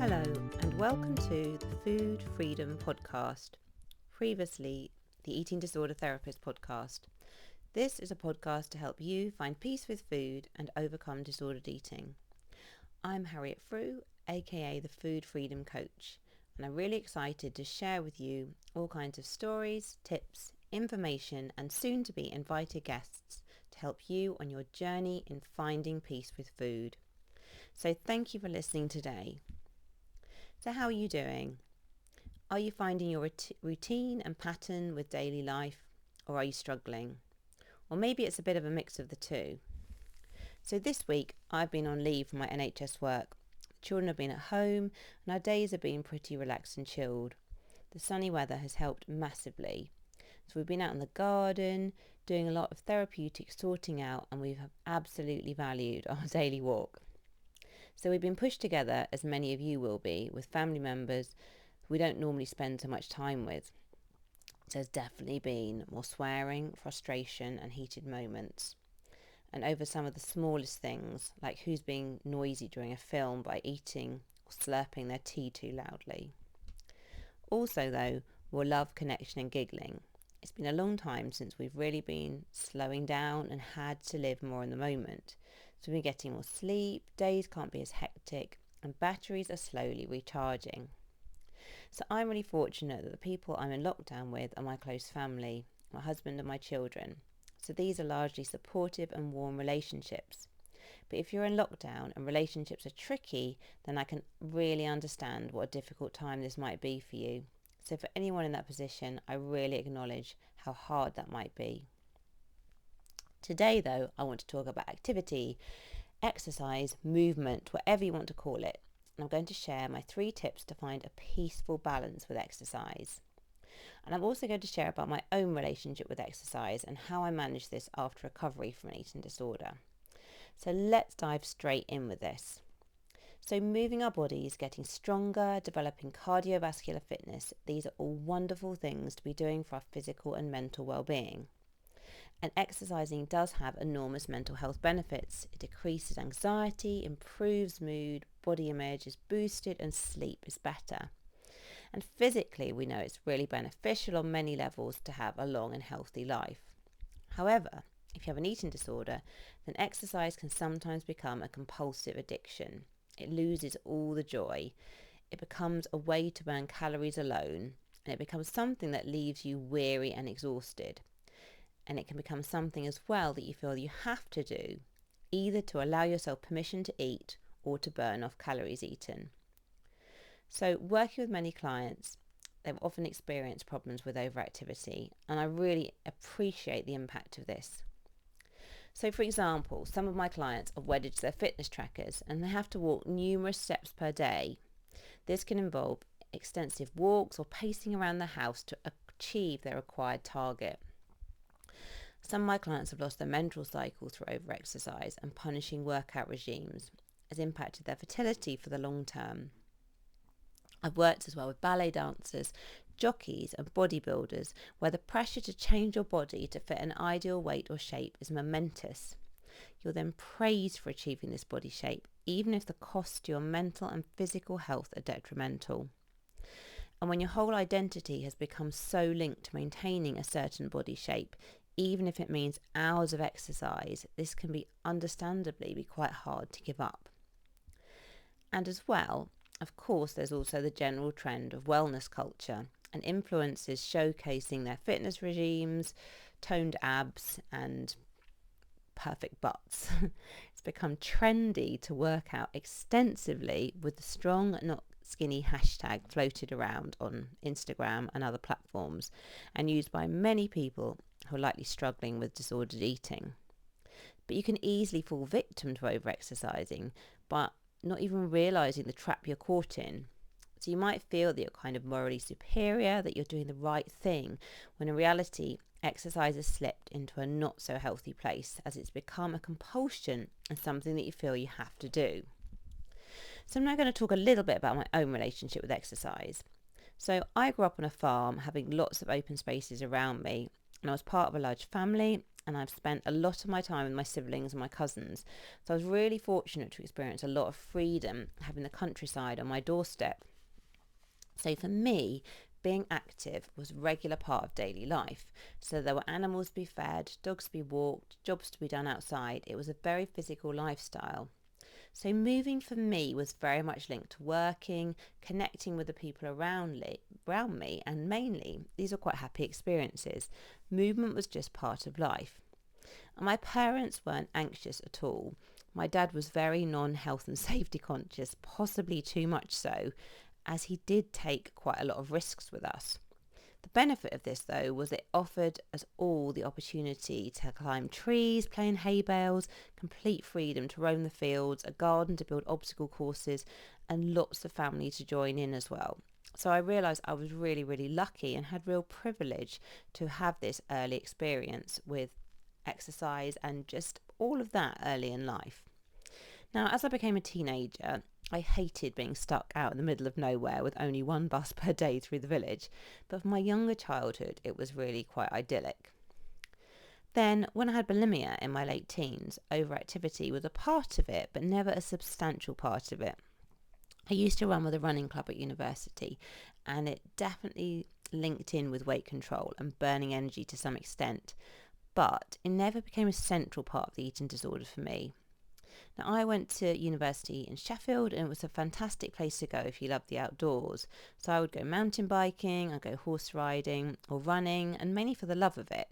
Hello and welcome to the Food Freedom Podcast, previously the Eating Disorder Therapist Podcast. This is a podcast to help you find peace with food and overcome disordered eating. I'm Harriet Frew, aka the Food Freedom Coach, and I'm really excited to share with you all kinds of stories, tips, information and soon to be invited guests to help you on your journey in finding peace with food. So thank you for listening today. So how are you doing? Are you finding your routine and pattern with daily life, or are you struggling? Or maybe it's a bit of a mix of the two. So this week I've been on leave from my NHS work. The children have been at home and our days have been pretty relaxed and chilled. The sunny weather has helped massively. So we've been out in the garden, doing a lot of therapeutic sorting out, and we've absolutely valued our daily walk. So we've been pushed together, as many of you will be, with family members we don't normally spend so much time with. There's definitely been more swearing, frustration and heated moments. And over some of the smallest things, like who's being noisy during a film by eating or slurping their tea too loudly. Also though, more love, connection and giggling. It's been a long time since we've really been slowing down and had to live more in the moment. So we're getting more sleep, days can't be as hectic, and batteries are slowly recharging. So I'm really fortunate that the people I'm in lockdown with are my close family, my husband and my children. So these are largely supportive and warm relationships. But if you're in lockdown and relationships are tricky, then I can really understand what a difficult time this might be for you. So for anyone in that position, I really acknowledge how hard that might be. Today though, I want to talk about activity, exercise, movement, whatever you want to call it. And I'm going to share my 3 tips to find a peaceful balance with exercise. And I'm also going to share about my own relationship with exercise and how I manage this after recovery from an eating disorder. So let's dive straight in with this. So moving our bodies, getting stronger, developing cardiovascular fitness, these are all wonderful things to be doing for our physical and mental well-being. And exercising does have enormous mental health benefits. It decreases anxiety, improves mood, body image is boosted and sleep is better. And physically, we know it's really beneficial on many levels to have a long and healthy life. However, if you have an eating disorder, then exercise can sometimes become a compulsive addiction. It loses all the joy. It becomes a way to burn calories alone, and it becomes something that leaves you weary and exhausted. And it can become something as well that you feel you have to do, either to allow yourself permission to eat or to burn off calories eaten. So working with many clients, they've often experienced problems with overactivity, and I really appreciate the impact of this. So for example, some of my clients are wedded to their fitness trackers and they have to walk numerous steps per day. This can involve extensive walks or pacing around the house to achieve their required target. Some of my clients have lost their menstrual cycle through overexercise, and punishing workout regimes has impacted their fertility for the long term. I've worked as well with ballet dancers, jockeys and bodybuilders where the pressure to change your body to fit an ideal weight or shape is momentous. You're then praised for achieving this body shape, even if the costs to your mental and physical health are detrimental. And when your whole identity has become so linked to maintaining a certain body shape, even if it means hours of exercise, this can understandably be quite hard to give up. And as well, of course, there's also the general trend of wellness culture and influencers showcasing their fitness regimes, toned abs and perfect butts. It's become trendy to work out extensively with the strong, not skinny hashtag floated around on Instagram and other platforms and used by many people who are likely struggling with disordered eating. But you can easily fall victim to overexercising by not even realising the trap you're caught in. So you might feel that you're kind of morally superior, that you're doing the right thing, when in reality exercise has slipped into a not so healthy place as it's become a compulsion and something that you feel you have to do. So I'm now going to talk a little bit about my own relationship with exercise. So I grew up on a farm having lots of open spaces around me, and I was part of a large family and I've spent a lot of my time with my siblings and my cousins. So I was really fortunate to experience a lot of freedom having the countryside on my doorstep. So for me, being active was a regular part of daily life. So there were animals to be fed, dogs to be walked, jobs to be done outside. It was a very physical lifestyle. So moving for me was very much linked to working, connecting with the people around me, and mainly these are quite happy experiences. Movement was just part of life. And my parents weren't anxious at all. My dad was very non-health and safety conscious, possibly too much so, as he did take quite a lot of risks with us. The benefit of this, though, was it offered us all the opportunity to climb trees, play in hay bales, complete freedom to roam the fields, a garden to build obstacle courses, and lots of family to join in as well. So I realised I was really, really lucky and had real privilege to have this early experience with exercise and just all of that early in life. Now, as I became a teenager, I hated being stuck out in the middle of nowhere with only one bus per day through the village, but for my younger childhood, it was really quite idyllic. Then, when I had bulimia in my late teens, overactivity was a part of it, but never a substantial part of it. I used to run with a running club at university, and it definitely linked in with weight control and burning energy to some extent, but it never became a central part of the eating disorder for me. Now, I went to university in Sheffield, and it was a fantastic place to go if you love the outdoors. So I would go mountain biking, I'd go horse riding or running, and mainly for the love of it.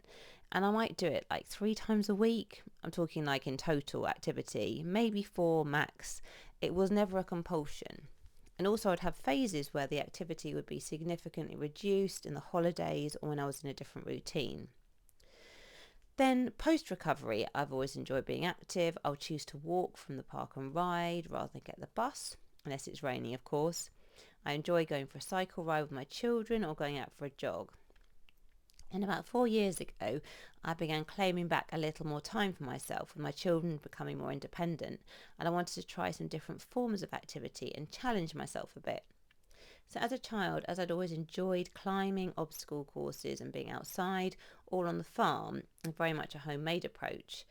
And I might do it like 3 times a week. I'm talking like in total activity, maybe 4 max. It was never a compulsion. And also I'd have phases where the activity would be significantly reduced in the holidays or when I was in a different routine. Then post-recovery, I've always enjoyed being active. I'll choose to walk from the park and ride rather than get the bus, unless it's raining, of course. I enjoy going for a cycle ride with my children or going out for a jog. And about 4 years ago, I began claiming back a little more time for myself with my children becoming more independent, and I wanted to try some different forms of activity and challenge myself a bit. So as a child, as I'd always enjoyed climbing obstacle courses and being outside, all on the farm, and very much a homemade approach,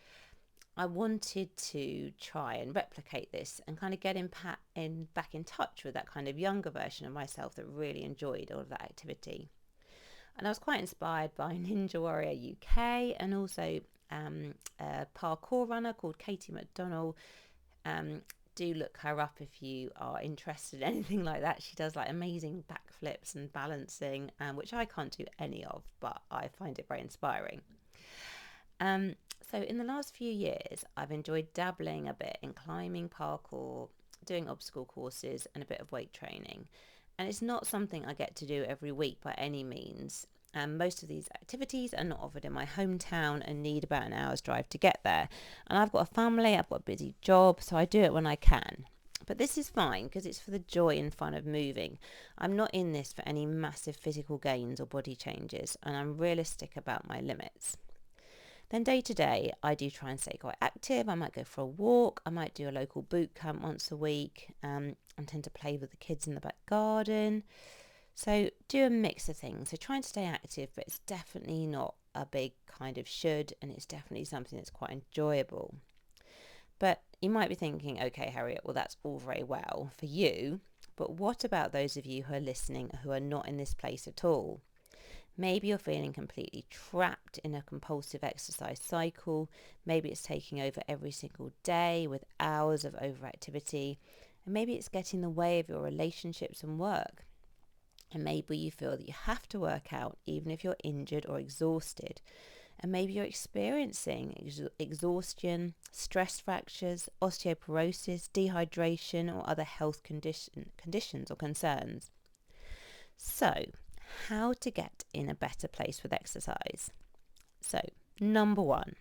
I wanted to try and replicate this and kind of get back in touch with that kind of younger version of myself that really enjoyed all of that activity. And I was quite inspired by Ninja Warrior UK and also a parkour runner called Katie McDonnell. Do look her up if you are interested in anything like that. She does like amazing backflips and balancing, which I can't do any of, but I find it very inspiring. So in the last few years, I've enjoyed dabbling a bit in climbing, parkour, doing obstacle courses, and a bit of weight training. And it's not something I get to do every week by any means. Most of these activities are not offered in my hometown and need about an hour's drive to get there. And I've got a family, I've got a busy job, so I do it when I can. But this is fine because it's for the joy and fun of moving. I'm not in this for any massive physical gains or body changes, and I'm realistic about my limits. Then day to day, I do try and stay quite active. I might go for a walk. I might do a local boot camp once a week. I tend to play with the kids in the back garden. So do a mix of things. So trying to stay active, but it's definitely not a big kind of should, and it's definitely something that's quite enjoyable. But you might be thinking, okay, Harriet, well, that's all very well for you, but what about those of you who are listening who are not in this place at all? Maybe you're feeling completely trapped in a compulsive exercise cycle. Maybe it's taking over every single day with hours of overactivity. And maybe it's getting in the way of your relationships and work. And maybe you feel that you have to work out even if you're injured or exhausted. And maybe you're experiencing exhaustion, stress fractures, osteoporosis, dehydration, or other health conditions or concerns. So, how to get in a better place with exercise. So, number 1,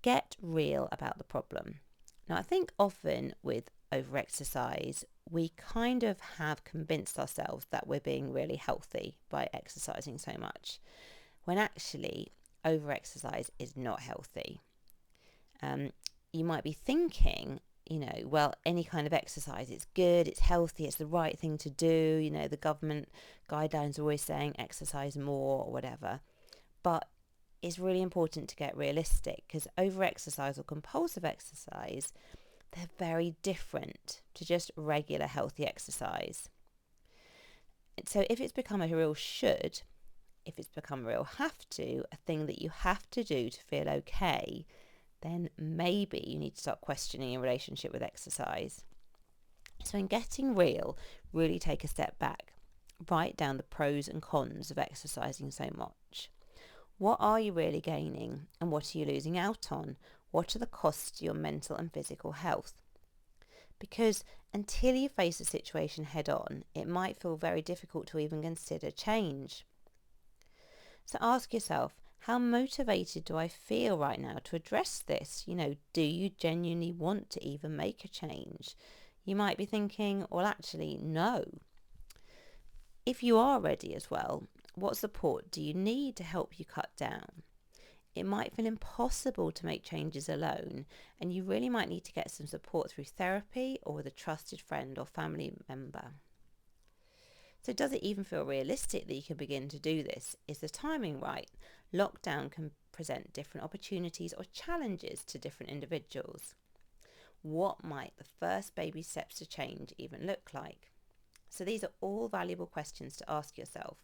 get real about the problem. Now, I think often with overexercise, we kind of have convinced ourselves that we're being really healthy by exercising so much, when actually overexercise is not healthy. You might be thinking, well, any kind of exercise, it's good, it's healthy, it's the right thing to do. The government guidelines are always saying exercise more or whatever. But it's really important to get realistic, because over-exercise or compulsive exercise, they're very different to just regular healthy exercise. So if it's become a real should, if it's become a real have to, a thing that you have to do to feel okay, then maybe you need to start questioning your relationship with exercise. So in getting real, really take a step back. Write down the pros and cons of exercising so much. What are you really gaining, and what are you losing out on? What are the costs to your mental and physical health? Because until you face a situation head on, it might feel very difficult to even consider change. So ask yourself, how motivated do I feel right now to address this? Do you genuinely want to even make a change? You might be thinking, well, actually, no. If you are ready as well, what support do you need to help you cut down? It might feel impossible to make changes alone, and you really might need to get some support through therapy or with a trusted friend or family member. So does it even feel realistic that you can begin to do this? Is the timing right? Lockdown can present different opportunities or challenges to different individuals. What might the first baby steps to change even look like? So these are all valuable questions to ask yourself.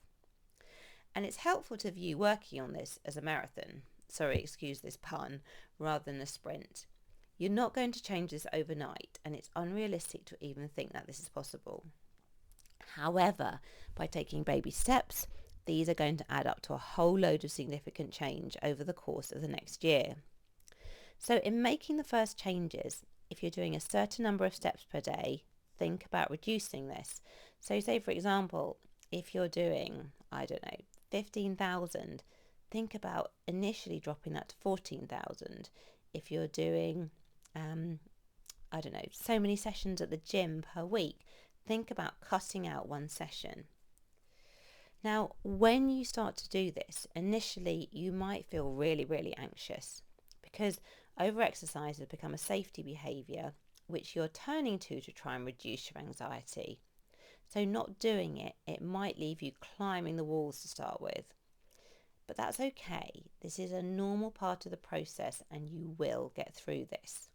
And it's helpful to view working on this as a marathon. Sorry, excuse this pun, rather than a sprint. You're not going to change this overnight, and it's unrealistic to even think that this is possible. However, by taking baby steps, these are going to add up to a whole load of significant change over the course of the next year. So in making the first changes, if you're doing a certain number of steps per day, think about reducing this. So say, for example, if you're doing, 15,000, think about initially dropping that to 14,000. If you're doing, so many sessions at the gym per week, think about cutting out one session. Now, when you start to do this, initially you might feel really, really anxious, because over-exercise has become a safety behaviour which you're turning to try and reduce your anxiety. So not doing it, it might leave you climbing the walls to start with. But that's okay. This is a normal part of the process, and you will get through this.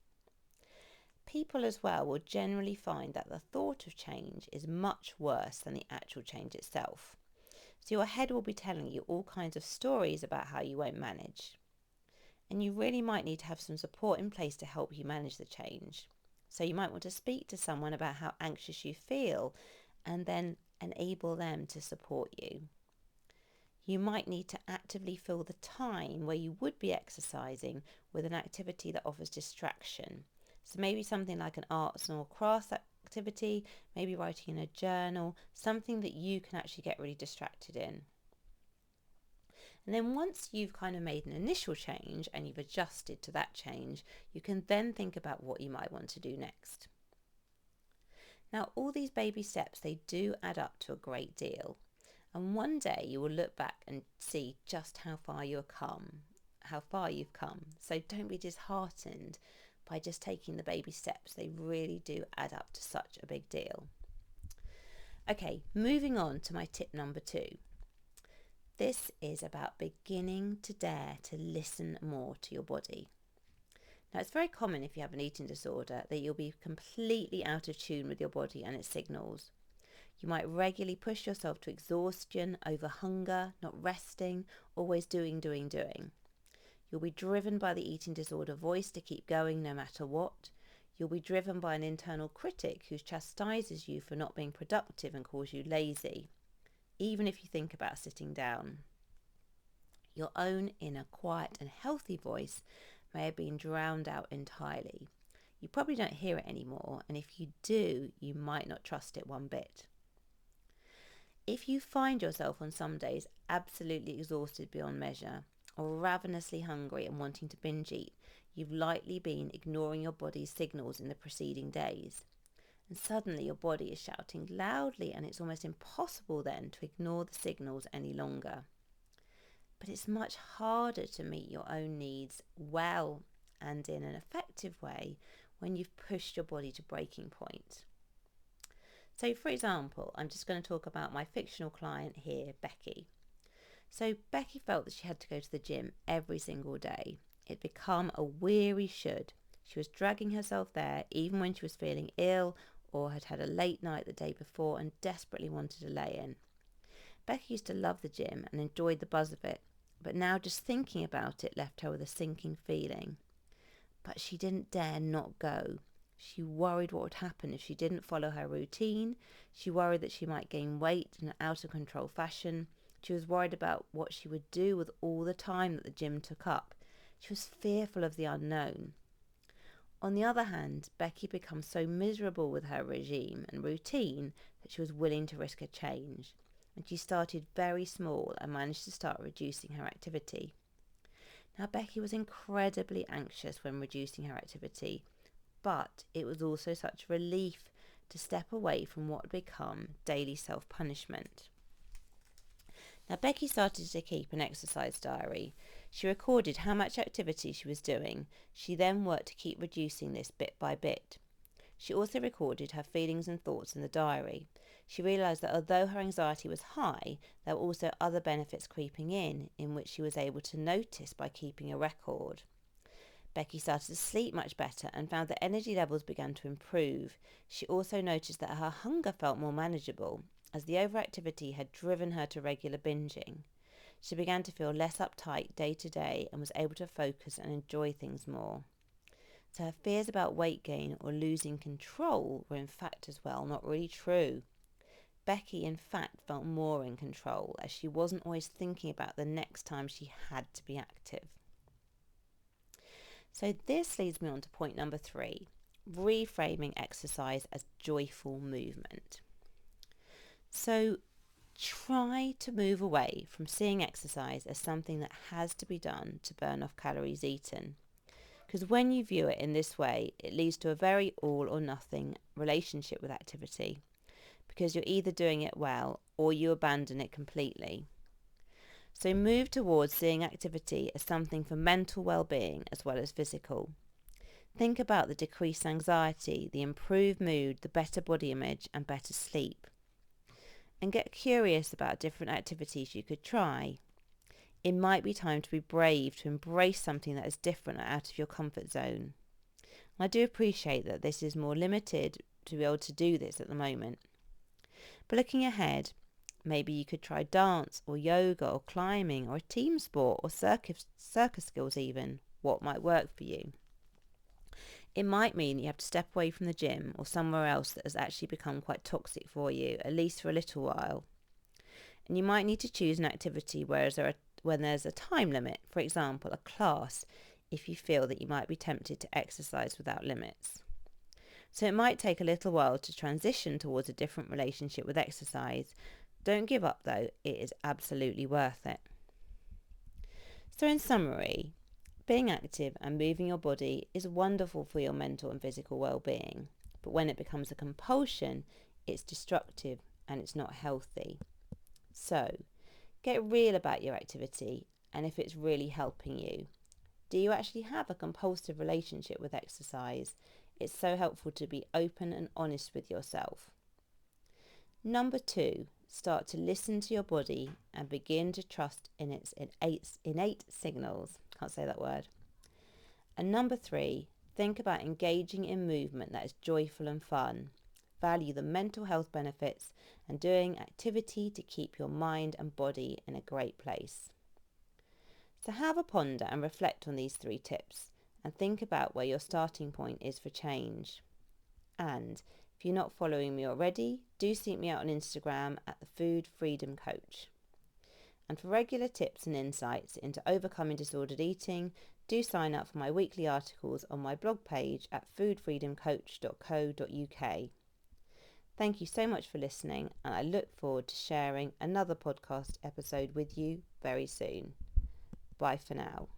People as well will generally find that the thought of change is much worse than the actual change itself. So your head will be telling you all kinds of stories about how you won't manage. And you really might need to have some support in place to help you manage the change. So you might want to speak to someone about how anxious you feel, and then enable them to support you. You might need to actively fill the time where you would be exercising with an activity that offers distraction. So maybe something like an arts or crafts activity, maybe writing in a journal, something that you can actually get really distracted in. And then once you've kind of made an initial change and you've adjusted to that change, you can then think about what you might want to do next. Now, all these baby steps, they do add up to a great deal. And one day you will look back and see just how far you've come. So don't be disheartened by just taking the baby steps. They really do add up to such a big deal. Okay, moving on to my tip number 2. This is about beginning to dare to listen more to your body. Now, it's very common if you have an eating disorder that you'll be completely out of tune with your body and its signals. You might regularly push yourself to exhaustion, over hunger, not resting, always doing. You'll be driven by the eating disorder voice to keep going no matter what. You'll be driven by an internal critic who chastises you for not being productive and calls you lazy, even if you think about sitting down. Your own inner quiet and healthy voice may have been drowned out entirely. You probably don't hear it anymore, and if you do, you might not trust it one bit. If you find yourself on some days absolutely exhausted beyond measure, or ravenously hungry and wanting to binge eat, you've likely been ignoring your body's signals in the preceding days. And suddenly your body is shouting loudly, and it's almost impossible then to ignore the signals any longer. But it's much harder to meet your own needs well and in an effective way when you've pushed your body to breaking point. So for example, I'm just going to talk about my fictional client here, Becky. So Becky felt that she had to go to the gym every single day. It'd become a weary should. She was dragging herself there even when she was feeling ill or had had a late night the day before and desperately wanted to lay in. Becky used to love the gym and enjoyed the buzz of it, but now just thinking about it left her with a sinking feeling. But she didn't dare not go. She worried what would happen if she didn't follow her routine. She worried that she might gain weight in an out of control fashion. She was worried about what she would do with all the time that the gym took up. She was fearful of the unknown. On the other hand, Becky became so miserable with her regime and routine that she was willing to risk a change. And she started very small and managed to start reducing her activity. Now, Becky was incredibly anxious when reducing her activity, but it was also such a relief to step away from what had become daily self-punishment. Now, Becky started to keep an exercise diary. She recorded how much activity she was doing. She then worked to keep reducing this bit by bit. She also recorded her feelings and thoughts in the diary. She realised that although her anxiety was high, there were also other benefits creeping in which she was able to notice by keeping a record. Becky started to sleep much better and found that energy levels began to improve. She also noticed that her hunger felt more manageable, as the overactivity had driven her to regular binging. She began to feel less uptight day to day and was able to focus and enjoy things more. So her fears about weight gain or losing control were in fact as well not really true. Becky in fact felt more in control, as she wasn't always thinking about the next time she had to be active. So this leads me on to point number 3, reframing exercise as joyful movement. So try to move away from seeing exercise as something that has to be done to burn off calories eaten. Because when you view it in this way, it leads to a very all or nothing relationship with activity, because you're either doing it well or you abandon it completely. So move towards seeing activity as something for mental well-being as well as physical. Think about the decreased anxiety, the improved mood, the better body image and better sleep. And get curious about different activities you could try. It might be time to be brave to embrace something that is different or out of your comfort zone. I do appreciate that this is more limited to be able to do this at the moment. But looking ahead, maybe you could try dance or yoga or climbing or a team sport or circus skills even. What might work for you? It might mean you have to step away from the gym or somewhere else that has actually become quite toxic for you, at least for a little while. And you might need to choose an activity when there's a time limit, for example, a class, if you feel that you might be tempted to exercise without limits. So it might take a little while to transition towards a different relationship with exercise. Don't give up though, it is absolutely worth it. So in summary, being active and moving your body is wonderful for your mental and physical well-being, but when it becomes a compulsion, it's destructive and it's not healthy. So, get real about your activity and if it's really helping you. Do you actually have a compulsive relationship with exercise? It's so helpful to be open and honest with yourself. Number 2, start to listen to your body and begin to trust in its innate signals. Can't say that word. And number 3, think about engaging in movement that is joyful and fun. Value the mental health benefits and doing activity to keep your mind and body in a great place. So have a ponder and reflect on these 3 tips and think about where your starting point is for change. And if you're not following me already, do seek me out on Instagram at the Food Freedom Coach. And for regular tips and insights into overcoming disordered eating, do sign up for my weekly articles on my blog page at foodfreedomcoach.co.uk. Thank you so much for listening, and I look forward to sharing another podcast episode with you very soon. Bye for now.